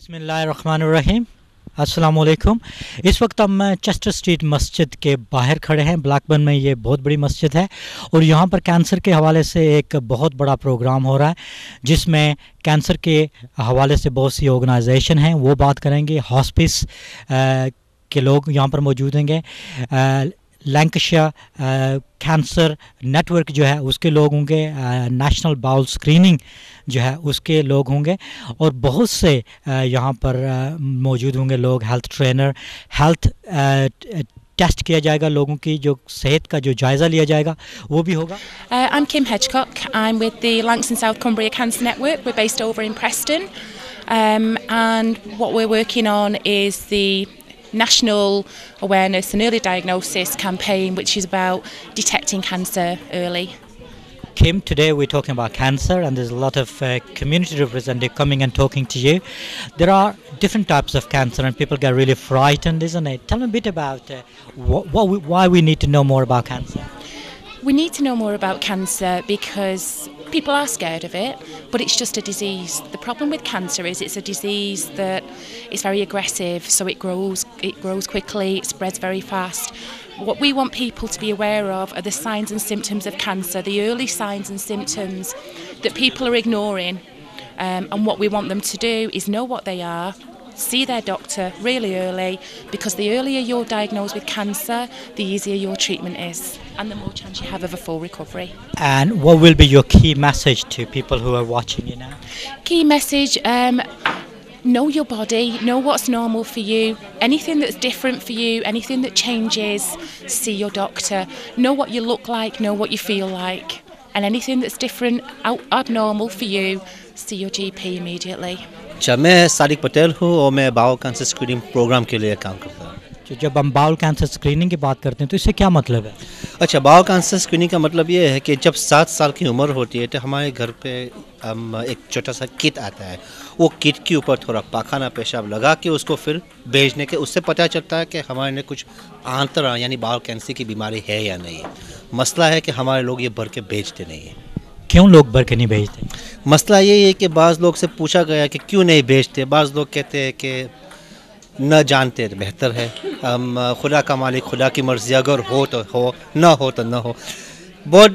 बिस्मिल्लाहिर्रहमानिर्रहीम। अस्सलाम वालेकुम। इस वक्त हम चेस्टर स्ट्रीट मस्जिद के बाहर खड़े हैं। ब्लैकबर्न में ये बहुत बड़ी मस्जिद है और यहाँ पर कैंसर के हवाले से एक बहुत बड़ा प्रोग्राम हो रहा है जिसमें कैंसर के हवाले से बहुत सी ऑर्गेनाइजेशन हैं, वो बात करेंगे। हॉस्पिस के लोग यहाँ पर मौजूद होंगे। लैंकशायर कैंसर नेटवर्क जो है उसके लोग होंगे। नेशनल बाउल स्क्रीनिंग जो है उसके लोग होंगे और बहुत से यहाँ पर मौजूद होंगे लोग। हेल्थ ट्रेनर, हेल्थ टेस्ट किया जाएगा, लोगों की जो सेहत का जो जायज़ा लिया जाएगा वो भी होगा। I'm Kim Hedgecock. I'm with the Lancs and South Cumbria Cancer Network. We're based over in Preston, and what we're working on is the National Awareness and Early Diagnosis campaign, which is about detecting cancer early. Kim, today we're talking about cancer and there's a lot of community representatives coming and talking to you. There are different types of cancer and people get really frightened, isn't it? Tell me a bit about why we need to know more about cancer. We need to know more about cancer because people are scared of it, but it's just a disease. The problem with cancer is it's a disease that is very aggressive, so it grows quickly, it spreads very fast. What we want people to be aware of are the signs and symptoms of cancer, the early signs and symptoms that people are ignoring. And what we want them to do is know what they are, see their doctor really early, because the earlier you're diagnosed with cancer, the easier your treatment is and the more chance you have of a full recovery. And what will be your key message to people who are watching you now? Key message, know your body, know what's normal for you. Anything that's different for you, anything that changes, see your doctor. Know what you look like, know what you feel like. And anything that's different, abnormal for you, see your GP immediately. अच्छा, मैं सादिक पटेल हूँ और मैं bowl cancer screening programme के लिए काम करता हूँ। जब हम बाउल कैंसर स्क्रीनिंग की बात करते हैं तो इससे क्या मतलब है? अच्छा, बाउल कैंसर स्क्रीनिंग का मतलब ये है कि जब 7 साल की उम्र होती है तो हमारे घर पे एक छोटा सा किट आता है। वो किट के ऊपर थोड़ा पाखाना पेशाब लगा के उसको फिर भेजने के उससे पता चलता है कि हमारे ने कुछ आंतरा यानी बाउल कैंसर की बीमारी है या नहीं। मसला है कि हमारे लोग ये भर के भेजते नहीं हैं। क्यों लोग भर के नहीं भेजते? मसला ये है कि बाज़ लोग से पूछा गया कि क्यों नहीं भेजते। बाज़ लोग कहते हैं कि न जानते तो बेहतर है। खुदा का मालिक, खुदा की मर्ज़ी, अगर हो तो हो, ना हो तो ना हो। बहुत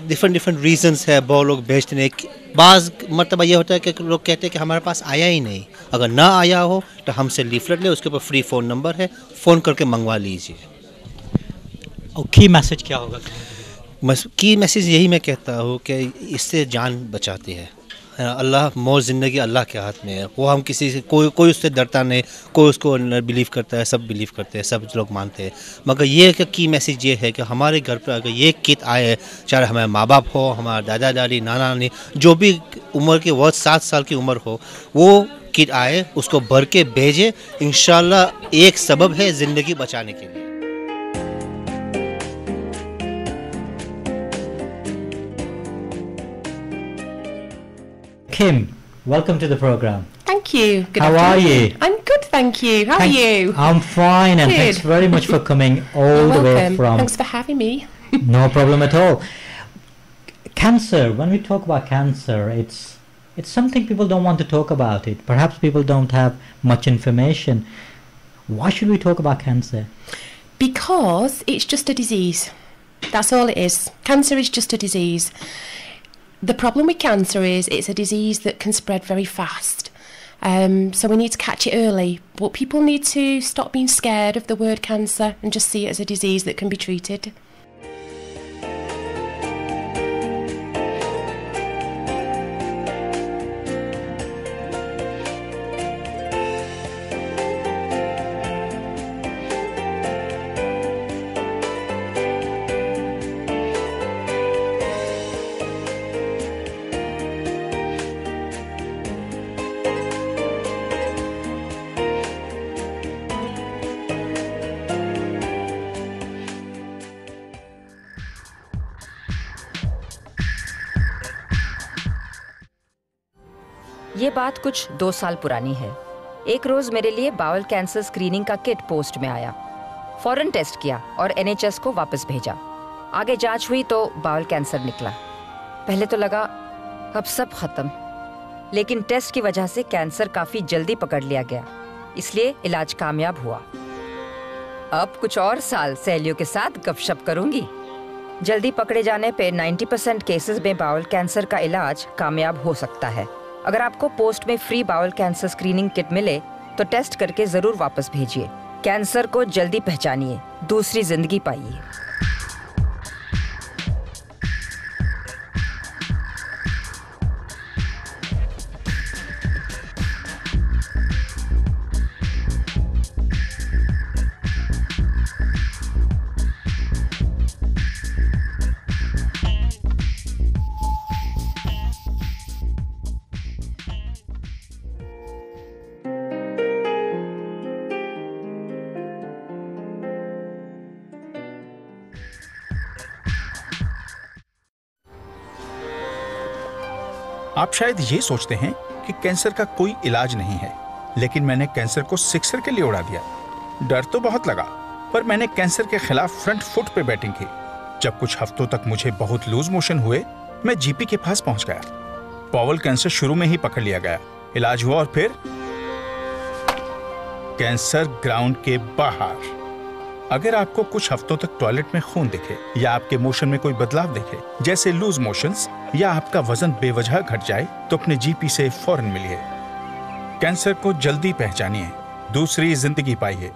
डिफरेंट रीज़न्स है बहुत लोग भेजते नहीं। बाज़ मतलब ये होता है कि लोग कहते हैं कि हमारे पास आया ही नहीं। अगर ना आया हो तो हमसे लीफलेट ले, उसके ऊपर फ्री फ़ोन नंबर है, फ़ोन करके मंगवा लीजिए। और की मैसेज क्या होगा? की मैसेज यही मैं कहता हूँ कि इससे जान बचाती है। अल्लाह, मौत ज़िंदगी अल्लाह के हाथ में है। वो हम किसी से कोई उससे डरता नहीं, कोई उसको बिलीव करता है, सब बिलीव करते हैं, सब लोग मानते हैं। मगर ये की मैसेज ये है कि हमारे घर पर अगर ये किट आए, चाहे हमारे माँ बाप हो, हमारे दादा दादी, नाना नानी, जो भी उम्र के वो 7 साल की उम्र हो, वो किट आए, उसको भर के भेजे। इंशाल्लाह एक सबब है ज़िंदगी बचाने के लिए। Kim, welcome to the program. Thank you. Good How are you? I'm good, thank you. How are you? I'm fine, and thanks Good. very much for coming all You're the way welcome. from. Thanks for having me. No problem at all. Cancer. When we talk about cancer, it's something people don't want to talk about it. Perhaps people don't have much information. Why should we talk about cancer? Because it's just a disease. That's all it is. Cancer is just a disease. The problem with cancer is it's a disease that can spread very fast. So we need to catch it early. But people need to stop being scared of the word cancer and just see it as a disease that can be treated. ये बात कुछ 2 साल पुरानी है। एक रोज मेरे लिए bowl cancer screening का किट पोस्ट में आया। फौरन टेस्ट किया और NHS को वापस भेजा। आगे जांच हुई तो बाउल कैंसर निकला। पहले तो लगा अब सब खत्म, लेकिन टेस्ट की वजह से कैंसर काफी जल्दी पकड़ लिया गया, इसलिए इलाज कामयाब हुआ। अब कुछ और साल सहेलियों के साथ गपशप करूंगी। जल्दी पकड़े जाने पे 90% केसेस में बाउल कैंसर का इलाज कामयाब हो सकता है। अगर आपको पोस्ट में free bowl cancer screening kit मिले तो टेस्ट करके जरूर वापस भेजिए। कैंसर को जल्दी पहचानिए, दूसरी जिंदगी पाइए। आप शायद ये सोचते हैं कि कैंसर का कोई इलाज नहीं है, लेकिन मैंने कैंसर को सिक्सर के लिए उड़ा दिया। डर तो बहुत लगा, पर मैंने कैंसर के खिलाफ फ्रंट फुट पे बैटिंग की। जब कुछ हफ्तों तक मुझे बहुत लूज मोशन हुए, मैं जीपी के पास पहुंच गया। बाउल कैंसर शुरू में ही पकड़ लिया गया, इलाज हुआ और फिर कैंसर ग्राउंड के बाहर। अगर आपको कुछ हफ्तों तक टॉयलेट में खून दिखे या आपके मोशन में कोई बदलाव दिखे, जैसे लूज मोशंस या आपका वजन बेवजह घट जाए, तो अपने जीपी से फौरन मिलिए। कैंसर को जल्दी पहचानिए, दूसरी जिंदगी पाइए।